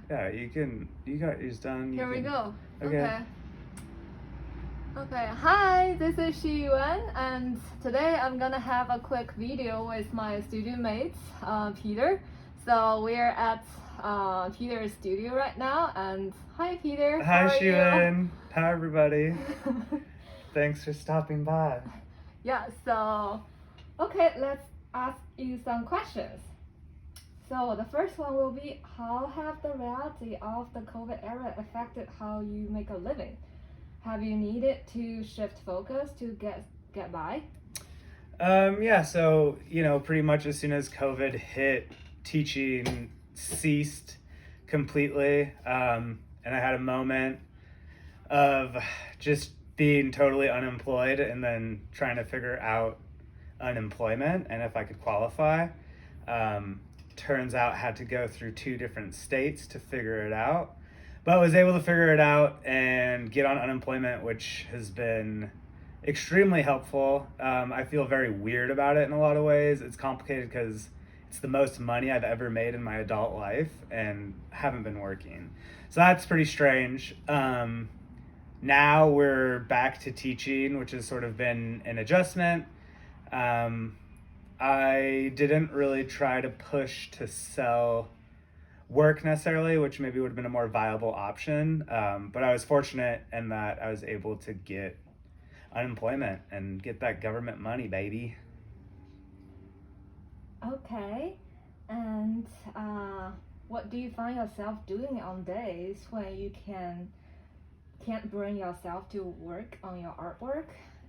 Yeah, you got yours done. Here we go. Okay. Okay, hi, this is Shiyuan, and today I'm gonna have a quick video with my studio mates, Peter. So we're at Peter's studio right now, and hi Peter, Hi, how are Shiyuan. Hi, everybody. you? Thanks for stopping by. Yeah, so okay, let's ask you some questions. So the first one will be, how have the reality of the COVID era affected how you make a living? Have you needed to shift focus to get by? Yeah, so, pretty much as soon as COVID hit, teaching ceased completely. And I had a moment of just being totally unemployed and then trying to figure out unemployment and if I could qualify. Turns out I had to go through 2 different states to figure it out, but was able to figure it out and get on unemployment, which has been extremely helpful. I feel very weird about it in a lot of ways. It's complicated because it's the most money I've ever made in my adult life and haven't been working. So that's pretty strange. Now we're back to teaching, which has sort of been an adjustment. I didn't really try to push to sell work necessarily, which maybe would have been a more viable option. But I was fortunate in that I was able to get unemployment and get that government money, baby. Okay, and what do you find yourself doing on days when you can't bring yourself to work on your artwork?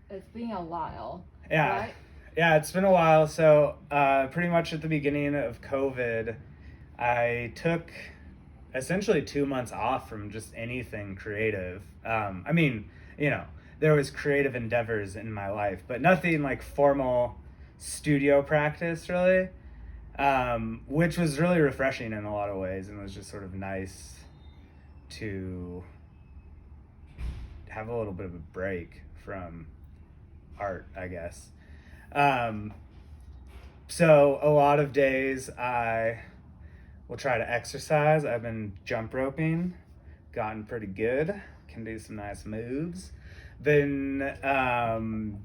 It's been a while, Yeah. right? Yeah, it's been a while. So, pretty much at the beginning of COVID, I took essentially 2 months off from just anything creative. I mean, there was creative endeavors in my life, but nothing like formal studio practice really, which was really refreshing in a lot of ways, and was just sort of nice to have a little bit of a break from art, I guess. Um, so a lot of days I will try to exercise. I've been jump roping, gotten pretty good, can do some nice moves. Been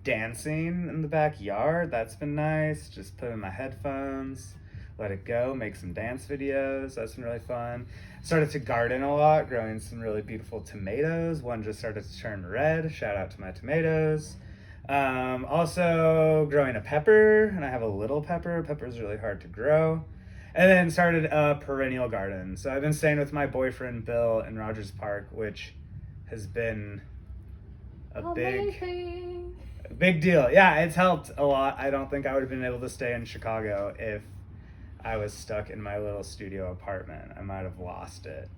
dancing in the backyard. That's been nice. Just put in my headphones, let it go, make some dance videos. That's been really fun. Started to garden a lot, growing some really beautiful tomatoes. One just started to turn red. Shout out to my tomatoes. Also growing a pepper, and I have a little pepper. Pepper's really hard to grow. And then started a perennial garden. So I've been staying with my boyfriend Bill in Rogers Park, which has been a big deal. Yeah, it's helped a lot. I don't think I would have been able to stay in Chicago if I was stuck in my little studio apartment. I might have lost it.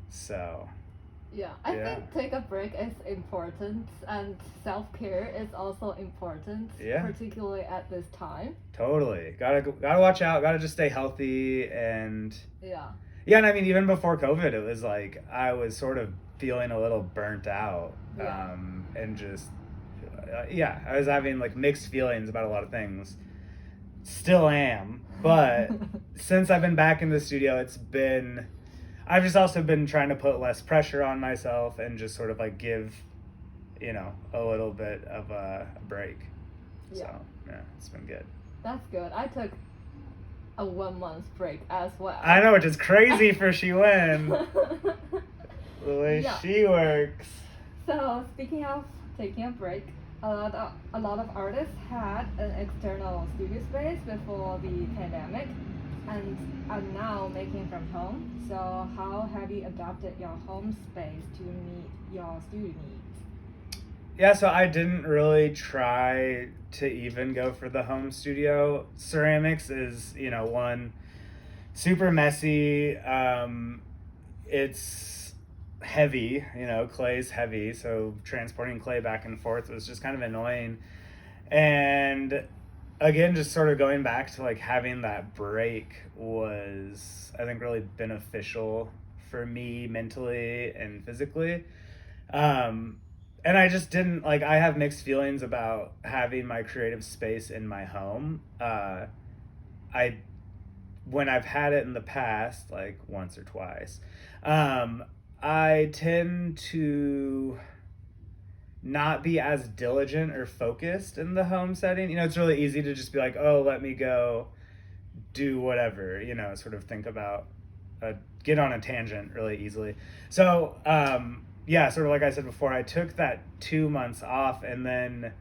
So Yeah, I think take a break is important, and self-care is also important, particularly at this time. Totally. Gotta watch out. Gotta just stay healthy. And yeah, and I mean, even before COVID, it was like I was sort of feeling a little burnt out. And just I was having like mixed feelings about a lot of things. Still am, but since I've been back in the studio, I've just also been trying to put less pressure on myself and just sort of like give, a little bit of a break. So, it's been good. That's good. I took a 1 month break as well. I know, which is crazy for Shiyuan. The way she works. So, speaking of taking a break, a lot of artists had an external studio space before the pandemic and are now making from home. So how have you adapted your home space to meet your studio needs? Yeah, so I didn't really try to even go for the home studio. Ceramics is, one, super messy. It's heavy, clay's heavy, so transporting clay back and forth was just kind of annoying. And again, just sort of going back to like having that break was, I think, really beneficial for me mentally and physically. And I just didn't like, I have mixed feelings about having my creative space in my home. I when I've had it in the past, like once or twice, I tend to not be as diligent or focused in the home setting. You know, it's really easy to just be like, oh, let me go do whatever, you know, sort of think about, get on a tangent really easily. So, yeah, sort of like I said before, I took that 2 months off, and then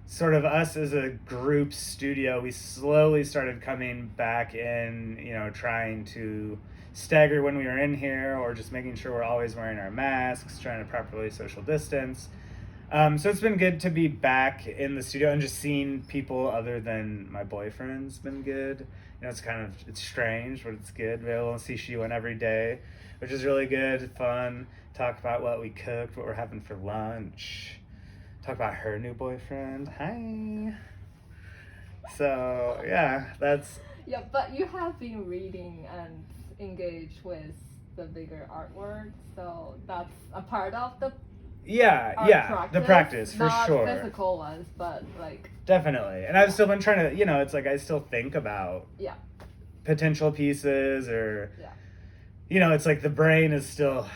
sort of us as a group studio, we slowly started coming back in, you know, trying to stagger when we were in here, or just making sure we're always wearing our masks, trying to properly social distance. So it's been good to be back in the studio, and just seeing people other than my boyfriend's been good. You know, it's strange, but it's good. We're able to see Shiyuan every day, which is really good, fun. Talk about what we cooked, what we're having for lunch. Talk about her new boyfriend. Hi. So yeah, that's. Yeah, but you have been reading and engaged with the bigger artwork, so that's a part of the the practice for not sure. Physical ones, but like definitely. And I've still been trying to, you know, it's like I still think about potential pieces, or you know, it's like the brain is still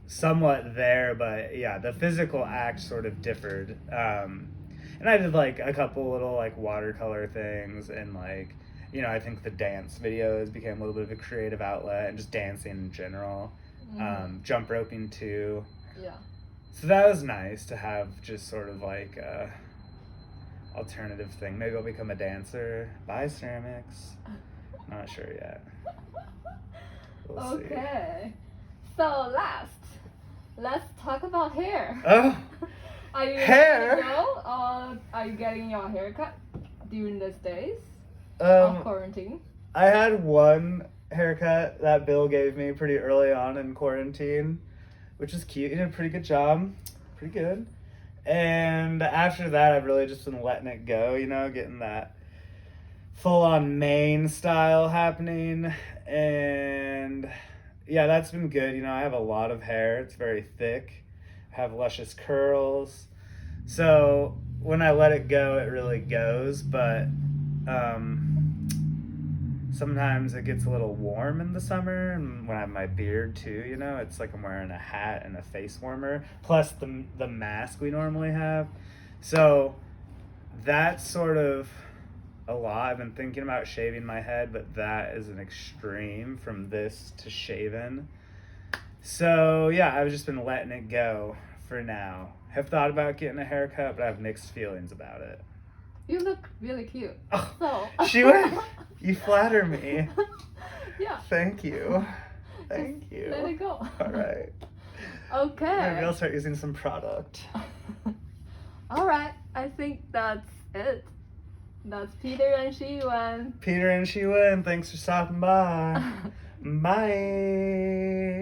somewhat there, but yeah, the physical act sort of differed. And I did like a couple little like watercolor things, and like, you know, I think the dance videos became a little bit of a creative outlet, and just dancing in general. Jump roping too. Yeah. So that was nice to have just sort of like a alternative thing. Maybe I'll become a dancer. Buy ceramics. Not sure yet. We'll see. Okay. So let's talk about hair. Oh, Are you hair? ready to go, or are you getting your haircut during these days of quarantine? I had one haircut that Bill gave me pretty early on in quarantine, which is cute. He did a pretty good job. Pretty good. And after that, I've really just been letting it go, you know, getting that full-on mane style happening. And yeah, that's been good. You know, I have a lot of hair. It's very thick. I have luscious curls. So when I let it go, it really goes. But sometimes it gets a little warm in the summer, and when I have my beard too, you know, it's like I'm wearing a hat and a face warmer, plus the mask we normally have. So that's sort of a lot. I've been thinking about shaving my head, but that is an extreme from this to shaven. So yeah, I've just been letting it go for now. Have thought about getting a haircut, but I have mixed feelings about it. You look really cute. Oh, So. You flatter me. Yeah. Thank you. Thank you. Let it go. All right. Okay. Maybe I'll start using some product. All right. I think that's it. That's Peter and Shiyuan. Peter and Shiyuan, thanks for stopping by. Bye.